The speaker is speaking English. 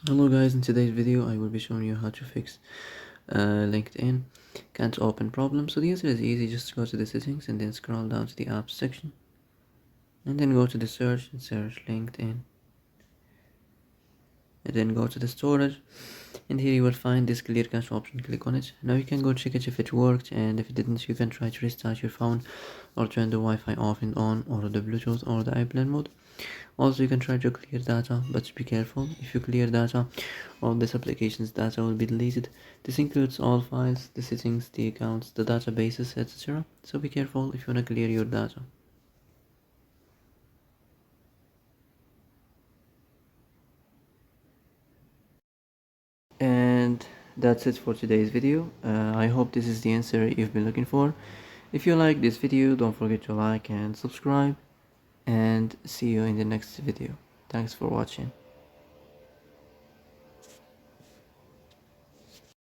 Hello guys, in today's video I will be showing you how to fix LinkedIn can't open problem. So the answer is easy. Just go to the settings and then scroll down to the apps section and then go to the search and search LinkedIn and then go to the storage, and here you will find this clear cache option. Click on it. Now you can go check it if it worked, and if it didn't you can try to restart your phone or turn the Wi-Fi off and on, or the Bluetooth or the airplane mode. Also you can try to clear data, but be careful. If you clear data, all this application's data will be deleted. This includes all files, the settings, the accounts, the databases, etc. So be careful if you want to clear your data. And that's it for today's video. I hope this is the answer you've been looking for. If you like this video, don't forget to like and subscribe, and see you in the next video. Thanks for watching.